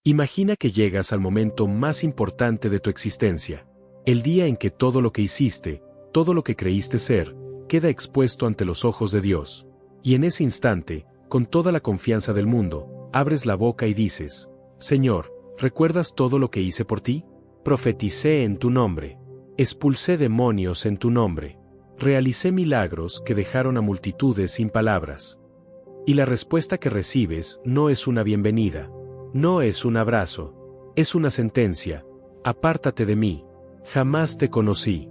Imagina que llegas al momento más importante de tu existencia. El día en que todo lo que hiciste, todo lo que creíste ser, queda expuesto ante los ojos de Dios. Y en ese instante, con toda la confianza del mundo, abres la boca y dices: Señor, ¿recuerdas todo lo que hice por ti? Profeticé en tu nombre. Expulsé demonios en tu nombre. Realicé milagros que dejaron a multitudes sin palabras. Y la respuesta que recibes no es una bienvenida. No es un abrazo. Es una sentencia: apártate de mí. Jamás te conocí.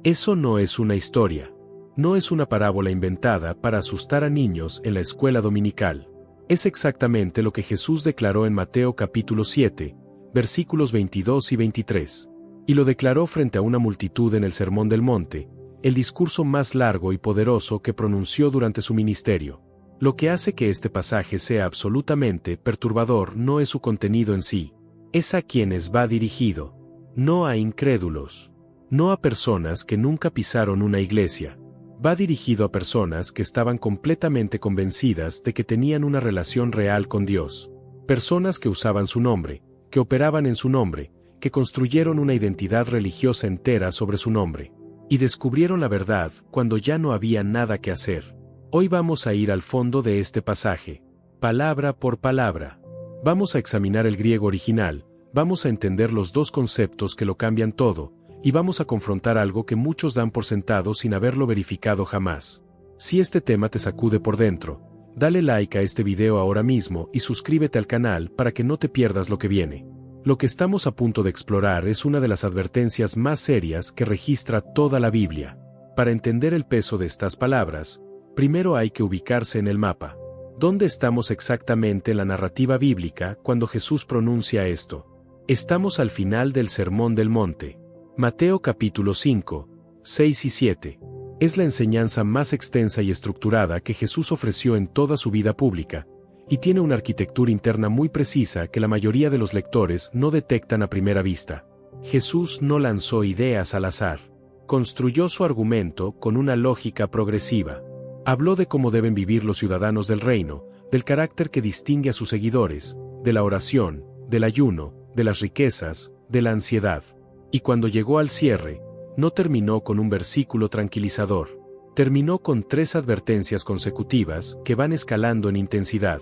Eso no es una historia. No es una parábola inventada para asustar a niños en la escuela dominical. Es exactamente lo que Jesús declaró en Mateo capítulo 7, versículos 22 y 23. Y lo declaró frente a una multitud en el Sermón del Monte, el discurso más largo y poderoso que pronunció durante su ministerio. Lo que hace que este pasaje sea absolutamente perturbador no es su contenido en sí. Es a quienes va dirigido. No a incrédulos. No a personas que nunca pisaron una iglesia. Va dirigido a personas que estaban completamente convencidas de que tenían una relación real con Dios. Personas que usaban su nombre, que operaban en su nombre, que construyeron una identidad religiosa entera sobre su nombre. Y descubrieron la verdad cuando ya no había nada que hacer. Hoy vamos a ir al fondo de este pasaje, palabra por palabra. Vamos a examinar el griego original, vamos a entender los dos conceptos que lo cambian todo, y vamos a confrontar algo que muchos dan por sentado sin haberlo verificado jamás. Si este tema te sacude por dentro, dale like a este video ahora mismo y suscríbete al canal para que no te pierdas lo que viene. Lo que estamos a punto de explorar es una de las advertencias más serias que registra toda la Biblia. Para entender el peso de estas palabras, primero hay que ubicarse en el mapa. ¿Dónde estamos exactamente en la narrativa bíblica cuando Jesús pronuncia esto? Estamos al final del Sermón del Monte. Mateo capítulo 5, 6 y 7. Es la enseñanza más extensa y estructurada que Jesús ofreció en toda su vida pública, y tiene una arquitectura interna muy precisa que la mayoría de los lectores no detectan a primera vista. Jesús no lanzó ideas al azar. Construyó su argumento con una lógica progresiva. Habló de cómo deben vivir los ciudadanos del reino, del carácter que distingue a sus seguidores, de la oración, del ayuno, de las riquezas, de la ansiedad. Y cuando llegó al cierre, no terminó con un versículo tranquilizador. Terminó con 3 advertencias consecutivas que van escalando en intensidad.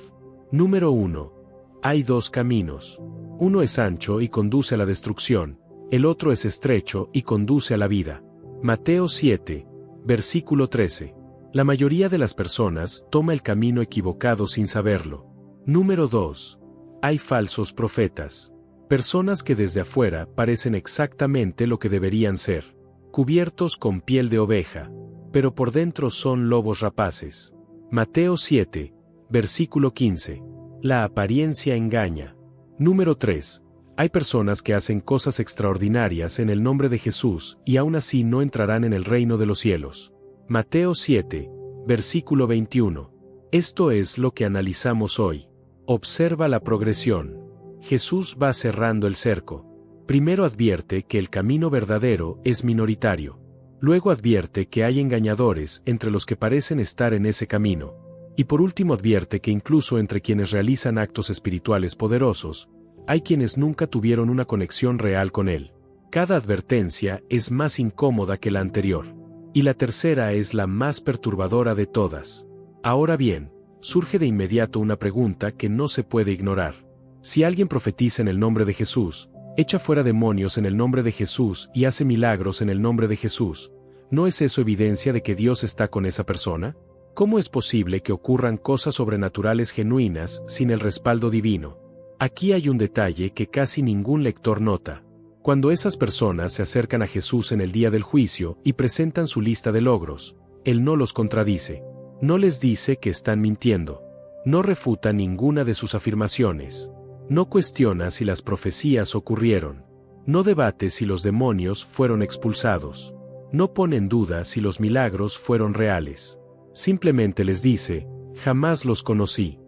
Número 1. Hay 2 caminos. Uno es ancho y conduce a la destrucción, el otro es estrecho y conduce a la vida. Mateo 7, versículo 13. La mayoría de las personas toma el camino equivocado sin saberlo. Número 2. Hay falsos profetas. Personas que desde afuera parecen exactamente lo que deberían ser. Cubiertos con piel de oveja, pero por dentro son lobos rapaces. Mateo 7, versículo 15. La apariencia engaña. Número 3. Hay personas que hacen cosas extraordinarias en el nombre de Jesús y aún así no entrarán en el reino de los cielos. Mateo 7, versículo 21. Esto es lo que analizamos hoy. Observa la progresión. Jesús va cerrando el cerco. Primero advierte que el camino verdadero es minoritario. Luego advierte que hay engañadores entre los que parecen estar en ese camino. Y por último advierte que incluso entre quienes realizan actos espirituales poderosos, hay quienes nunca tuvieron una conexión real con Él. Cada advertencia es más incómoda que la anterior. Y la tercera es la más perturbadora de todas. Ahora bien, surge de inmediato una pregunta que no se puede ignorar. Si alguien profetiza en el nombre de Jesús, echa fuera demonios en el nombre de Jesús y hace milagros en el nombre de Jesús, ¿no es eso evidencia de que Dios está con esa persona? ¿Cómo es posible que ocurran cosas sobrenaturales genuinas sin el respaldo divino? Aquí hay un detalle que casi ningún lector nota. Cuando esas personas se acercan a Jesús en el día del juicio y presentan su lista de logros, Él no los contradice. No les dice que están mintiendo. No refuta ninguna de sus afirmaciones. No cuestiona si las profecías ocurrieron. No debate si los demonios fueron expulsados. No pone en duda si los milagros fueron reales. Simplemente les dice: jamás los conocí.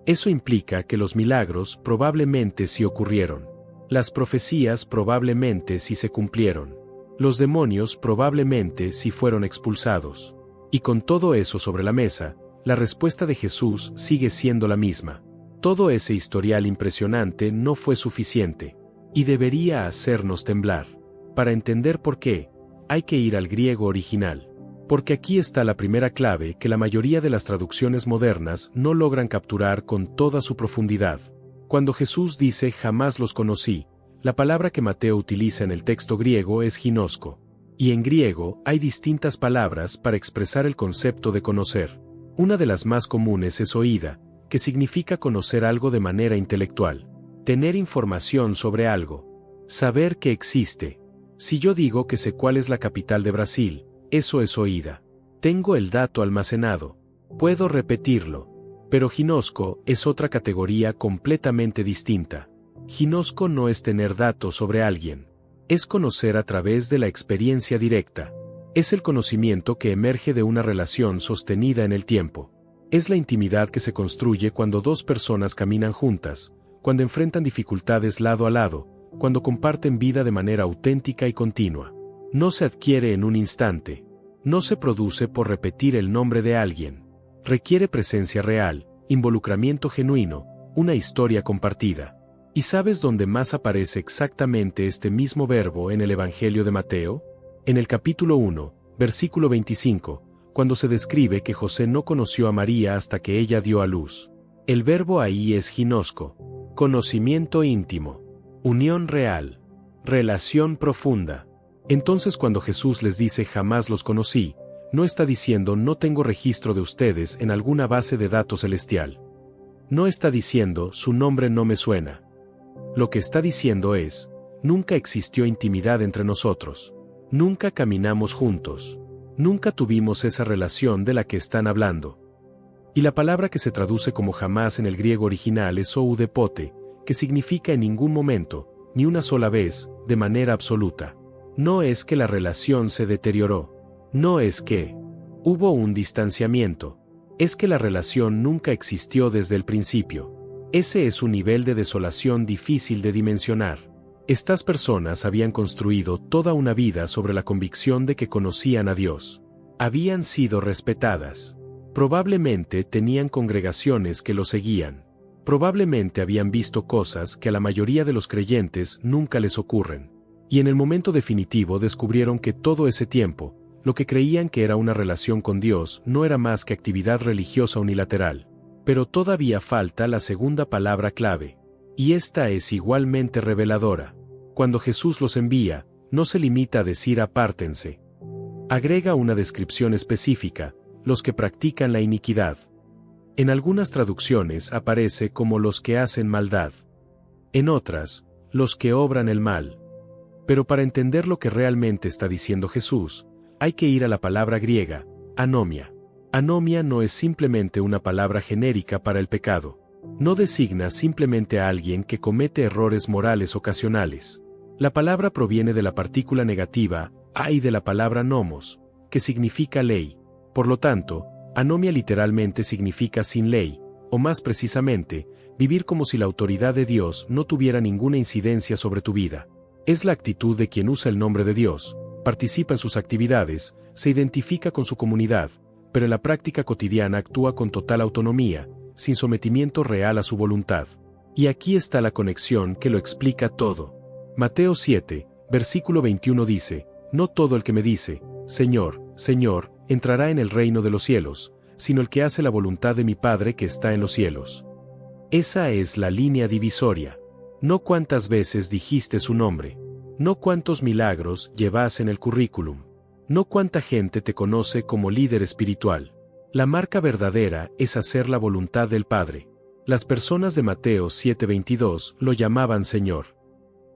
Eso implica que los milagros probablemente sí ocurrieron. Las profecías probablemente sí se cumplieron. Los demonios probablemente sí fueron expulsados. Y con todo eso sobre la mesa, la respuesta de Jesús sigue siendo la misma. Todo ese historial impresionante no fue suficiente, y debería hacernos temblar. Para entender por qué, hay que ir al griego original. Porque aquí está la primera clave que la mayoría de las traducciones modernas no logran capturar con toda su profundidad. Cuando Jesús dice jamás los conocí, la palabra que Mateo utiliza en el texto griego es ginosco. Y en griego hay distintas palabras para expresar el concepto de conocer. Una de las más comunes es oída, que significa conocer algo de manera intelectual. Tener información sobre algo. Saber que existe. Si yo digo que sé cuál es la capital de Brasil, eso es oída. Tengo el dato almacenado. Puedo repetirlo. Pero ginosco es otra categoría completamente distinta. Ginosco no es tener datos sobre alguien. Es conocer a través de la experiencia directa. Es el conocimiento que emerge de una relación sostenida en el tiempo. Es la intimidad que se construye cuando dos personas caminan juntas, cuando enfrentan dificultades lado a lado, cuando comparten vida de manera auténtica y continua. No se adquiere en un instante. No se produce por repetir el nombre de alguien. Requiere presencia real, involucramiento genuino, una historia compartida. ¿Y sabes dónde más aparece exactamente este mismo verbo en el Evangelio de Mateo? En el capítulo 1, versículo 25, cuando se describe que José no conoció a María hasta que ella dio a luz. El verbo ahí es ginosco, conocimiento íntimo, unión real, relación profunda. Entonces cuando Jesús les dice jamás los conocí, no está diciendo no tengo registro de ustedes en alguna base de datos celestial. No está diciendo su nombre no me suena. Lo que está diciendo es, nunca existió intimidad entre nosotros. Nunca caminamos juntos. Nunca tuvimos esa relación de la que están hablando. Y la palabra que se traduce como jamás en el griego original es oudepote, que significa en ningún momento, ni una sola vez, de manera absoluta. No es que la relación se deterioró. No es que hubo un distanciamiento. Es que la relación nunca existió desde el principio. Ese es un nivel de desolación difícil de dimensionar. Estas personas habían construido toda una vida sobre la convicción de que conocían a Dios. Habían sido respetadas. Probablemente tenían congregaciones que lo seguían. Probablemente habían visto cosas que a la mayoría de los creyentes nunca les ocurren. Y en el momento definitivo descubrieron que todo ese tiempo, lo que creían que era una relación con Dios no era más que actividad religiosa unilateral. Pero todavía falta la segunda palabra clave. Y esta es igualmente reveladora. Cuando Jesús los envía, no se limita a decir apártense. Agrega una descripción específica, los que practican la iniquidad. En algunas traducciones aparece como los que hacen maldad. En otras, los que obran el mal. Pero para entender lo que realmente está diciendo Jesús, hay que ir a la palabra griega, anomia. Anomia no es simplemente una palabra genérica para el pecado. No designa simplemente a alguien que comete errores morales ocasionales. La palabra proviene de la partícula negativa, a y de la palabra nomos, que significa ley. Por lo tanto, anomia literalmente significa sin ley, o más precisamente, vivir como si la autoridad de Dios no tuviera ninguna incidencia sobre tu vida. Es la actitud de quien usa el nombre de Dios, participa en sus actividades, se identifica con su comunidad, pero en la práctica cotidiana actúa con total autonomía, sin sometimiento real a su voluntad. Y aquí está la conexión que lo explica todo. Mateo 7, versículo 21 dice, no todo el que me dice, Señor, Señor, entrará en el reino de los cielos, sino el que hace la voluntad de mi Padre que está en los cielos. Esa es la línea divisoria. No cuántas veces dijiste su nombre. No cuántos milagros llevas en el currículum. No cuánta gente te conoce como líder espiritual. La marca verdadera es hacer la voluntad del Padre. Las personas de Mateo 7:22 lo llamaban Señor.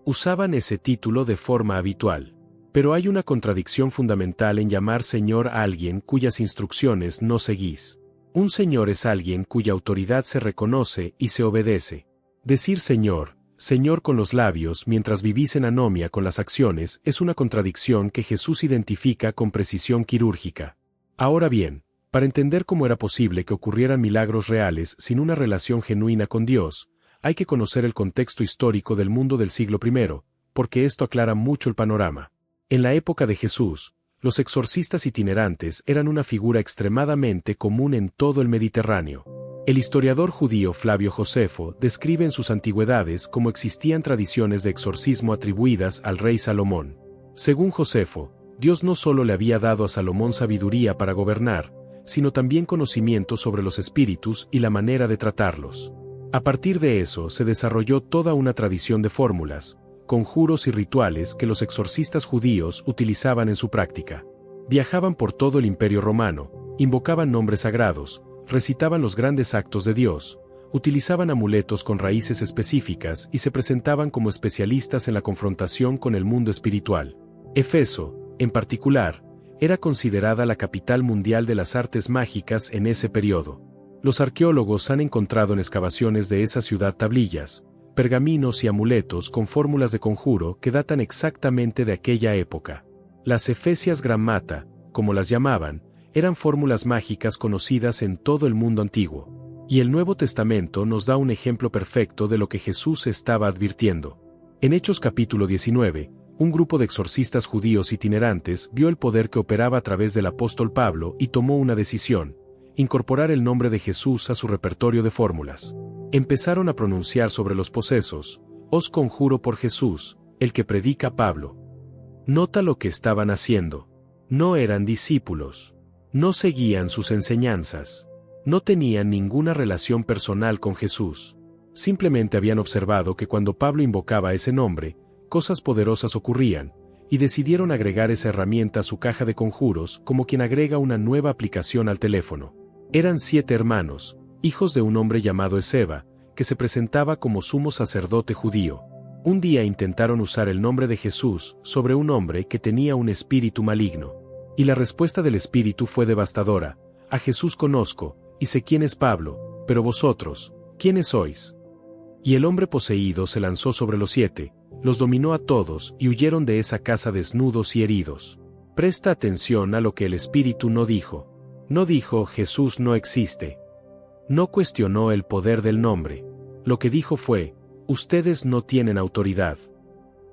Usaban ese título de forma habitual. Pero hay una contradicción fundamental en llamar Señor a alguien cuyas instrucciones no seguís. Un Señor es alguien cuya autoridad se reconoce y se obedece. Decir Señor, Señor con los labios mientras vivís en anomia con las acciones es una contradicción que Jesús identifica con precisión quirúrgica. Ahora bien, para entender cómo era posible que ocurrieran milagros reales sin una relación genuina con Dios, hay que conocer el contexto histórico del mundo del siglo I, porque esto aclara mucho el panorama. En la época de Jesús, los exorcistas itinerantes eran una figura extremadamente común en todo el Mediterráneo. El historiador judío Flavio Josefo describe en sus antigüedades cómo existían tradiciones de exorcismo atribuidas al rey Salomón. Según Josefo, Dios no solo le había dado a Salomón sabiduría para gobernar, sino también conocimiento sobre los espíritus y la manera de tratarlos. A partir de eso se desarrolló toda una tradición de fórmulas, conjuros y rituales que los exorcistas judíos utilizaban en su práctica. Viajaban por todo el Imperio Romano, invocaban nombres sagrados, recitaban los grandes actos de Dios, utilizaban amuletos con raíces específicas y se presentaban como especialistas en la confrontación con el mundo espiritual. Éfeso, en particular, era considerada la capital mundial de las artes mágicas en ese periodo. Los arqueólogos han encontrado en excavaciones de esa ciudad tablillas, pergaminos y amuletos con fórmulas de conjuro que datan exactamente de aquella época. Las Efesias Grammata, como las llamaban, eran fórmulas mágicas conocidas en todo el mundo antiguo. Y el Nuevo Testamento nos da un ejemplo perfecto de lo que Jesús estaba advirtiendo. En Hechos capítulo 19, un grupo de exorcistas judíos itinerantes vio el poder que operaba a través del apóstol Pablo y tomó una decisión: incorporar el nombre de Jesús a su repertorio de fórmulas. Empezaron a pronunciar sobre los posesos: os conjuro por Jesús, el que predica Pablo. Nota lo que estaban haciendo. No eran discípulos. No seguían sus enseñanzas. No tenían ninguna relación personal con Jesús. Simplemente habían observado que cuando Pablo invocaba ese nombre, cosas poderosas ocurrían, y decidieron agregar esa herramienta a su caja de conjuros como quien agrega una nueva aplicación al teléfono. Eran 7 hermanos, hijos de un hombre llamado Esceva, que se presentaba como sumo sacerdote judío. Un día intentaron usar el nombre de Jesús sobre un hombre que tenía un espíritu maligno. Y la respuesta del espíritu fue devastadora: a Jesús conozco, y sé quién es Pablo, pero vosotros, ¿quiénes sois? Y el hombre poseído se lanzó sobre los 7, los dominó a todos y huyeron de esa casa desnudos y heridos. Presta atención a lo que el espíritu no dijo. No dijo Jesús no existe. No cuestionó el poder del nombre. Lo que dijo fue: ustedes no tienen autoridad.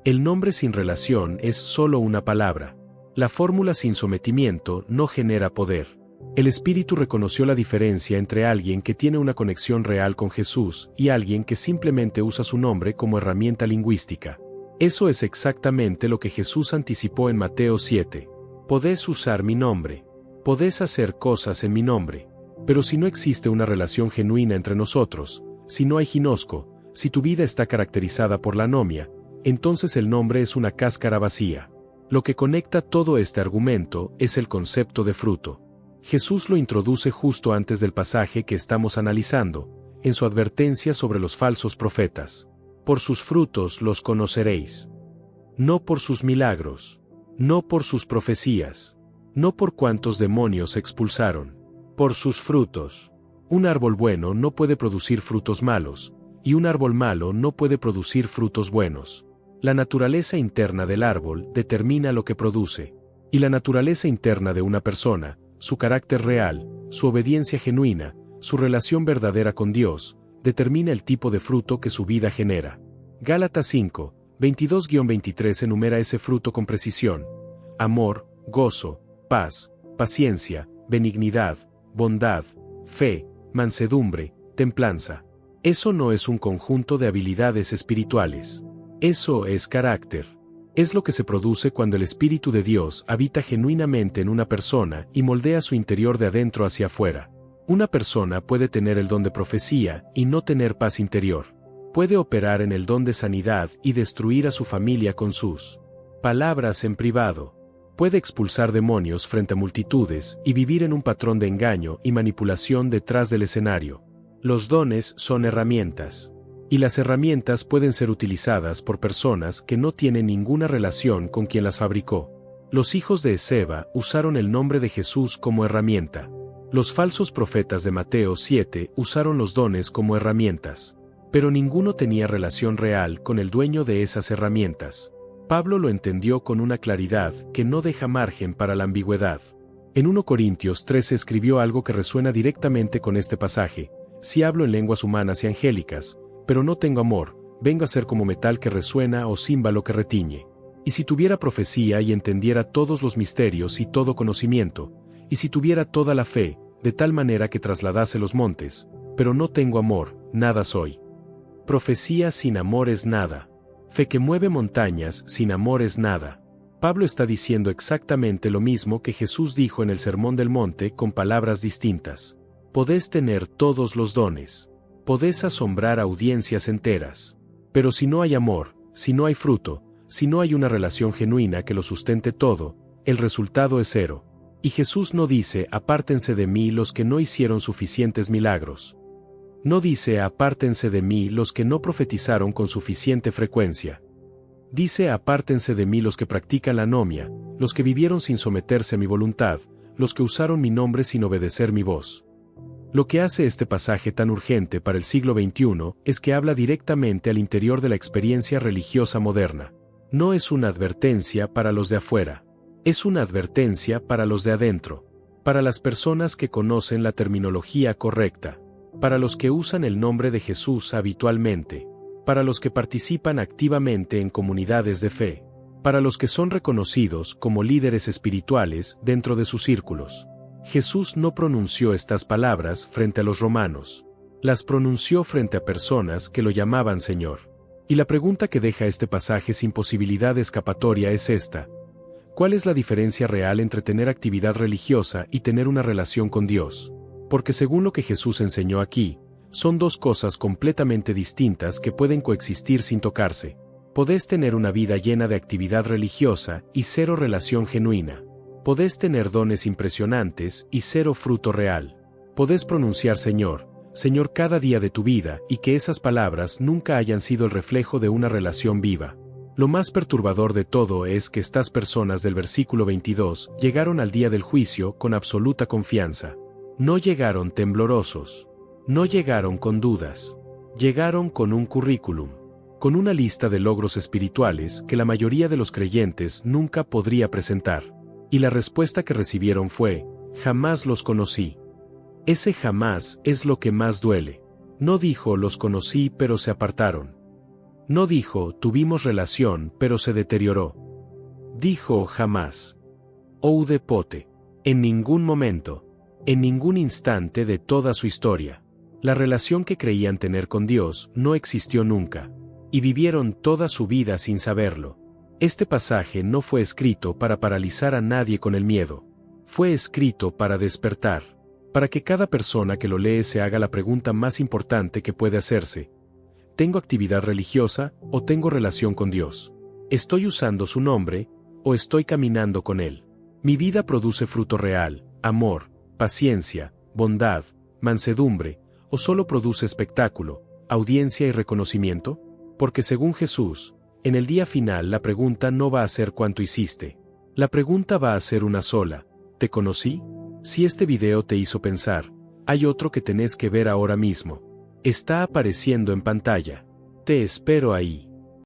El nombre sin relación es solo una palabra. La fórmula sin sometimiento no genera poder. El espíritu reconoció la diferencia entre alguien que tiene una conexión real con Jesús y alguien que simplemente usa su nombre como herramienta lingüística. Eso es exactamente lo que Jesús anticipó en Mateo 7. Podés usar mi nombre. Podés hacer cosas en mi nombre. Pero si no existe una relación genuina entre nosotros, si no hay ginosco, si tu vida está caracterizada por la anomia, entonces el nombre es una cáscara vacía. Lo que conecta todo este argumento es el concepto de fruto. Jesús lo introduce justo antes del pasaje que estamos analizando, en su advertencia sobre los falsos profetas. Por sus frutos los conoceréis. No por sus milagros. No por sus profecías. No por cuántos demonios expulsaron. Por sus frutos. Un árbol bueno no puede producir frutos malos, y un árbol malo no puede producir frutos buenos. La naturaleza interna del árbol determina lo que produce. Y la naturaleza interna de una persona, su carácter real, su obediencia genuina, su relación verdadera con Dios, determina el tipo de fruto que su vida genera. Gálatas 5, 22-23 enumera ese fruto con precisión: amor, gozo, paz, paciencia, benignidad, bondad, fe, mansedumbre, templanza. Eso no es un conjunto de habilidades espirituales. Eso es carácter. Es lo que se produce cuando el Espíritu de Dios habita genuinamente en una persona y moldea su interior de adentro hacia afuera. Una persona puede tener el don de profecía y no tener paz interior. Puede operar en el don de sanidad y destruir a su familia con sus palabras en privado. Puede expulsar demonios frente a multitudes y vivir en un patrón de engaño y manipulación detrás del escenario. Los dones son herramientas. Y las herramientas pueden ser utilizadas por personas que no tienen ninguna relación con quien las fabricó. Los hijos de Esceva usaron el nombre de Jesús como herramienta. Los falsos profetas de Mateo 7 usaron los dones como herramientas. Pero ninguno tenía relación real con el dueño de esas herramientas. Pablo lo entendió con una claridad que no deja margen para la ambigüedad. En 1 Corintios 13 escribió algo que resuena directamente con este pasaje: si hablo en lenguas humanas y angélicas, pero no tengo amor, vengo a ser como metal que resuena o címbalo que retiñe. Y si tuviera profecía y entendiera todos los misterios y todo conocimiento, y si tuviera toda la fe, de tal manera que trasladase los montes, pero no tengo amor, nada soy. Profecía sin amor es nada. Fe que mueve montañas sin amor es nada. Pablo está diciendo exactamente lo mismo que Jesús dijo en el Sermón del Monte con palabras distintas. Podés tener todos los dones. Podés asombrar audiencias enteras. Pero si no hay amor, si no hay fruto, si no hay una relación genuina que lo sustente todo, el resultado es cero. Y Jesús no dice, apártense de mí los que no hicieron suficientes milagros. No dice, apártense de mí los que no profetizaron con suficiente frecuencia. Dice, apártense de mí los que practican la anomia, los que vivieron sin someterse a mi voluntad, los que usaron mi nombre sin obedecer mi voz. Lo que hace este pasaje tan urgente para el siglo XXI es que habla directamente al interior de la experiencia religiosa moderna. No es una advertencia para los de afuera. Es una advertencia para los de adentro. Para las personas que conocen la terminología correcta. Para los que usan el nombre de Jesús habitualmente. Para los que participan activamente en comunidades de fe. Para los que son reconocidos como líderes espirituales dentro de sus círculos. Jesús no pronunció estas palabras frente a los romanos. Las pronunció frente a personas que lo llamaban Señor. Y la pregunta que deja este pasaje sin posibilidad de escapatoria es esta. ¿Cuál es la diferencia real entre tener actividad religiosa y tener una relación con Dios? Porque según lo que Jesús enseñó aquí, son dos cosas completamente distintas que pueden coexistir sin tocarse. Podés tener una vida llena de actividad religiosa y cero relación genuina. Podés tener dones impresionantes y cero fruto real. Podés pronunciar Señor, Señor cada día de tu vida y que esas palabras nunca hayan sido el reflejo de una relación viva. Lo más perturbador de todo es que estas personas del versículo 22 llegaron al día del juicio con absoluta confianza. No llegaron temblorosos. No llegaron con dudas. Llegaron con un currículum. Con una lista de logros espirituales que la mayoría de los creyentes nunca podría presentar. Y la respuesta que recibieron fue, jamás los conocí. Ese jamás es lo que más duele. No dijo los conocí pero se apartaron. No dijo tuvimos relación pero se deterioró. Dijo jamás. Oude pote. En ningún momento. En ningún instante de toda su historia. La relación que creían tener con Dios no existió nunca. Y vivieron toda su vida sin saberlo. Este pasaje no fue escrito para paralizar a nadie con el miedo. Fue escrito para despertar. Para que cada persona que lo lee se haga la pregunta más importante que puede hacerse. ¿Tengo actividad religiosa o tengo relación con Dios? ¿Estoy usando su nombre o estoy caminando con Él? ¿Mi vida produce fruto real, amor, paciencia, bondad, mansedumbre, o solo produce espectáculo, audiencia y reconocimiento? Porque según Jesús, en el día final la pregunta no va a ser cuánto hiciste. La pregunta va a ser una sola, ¿te conocí? Si este video te hizo pensar, hay otro que tenés que ver ahora mismo. Está apareciendo en pantalla. Te espero ahí.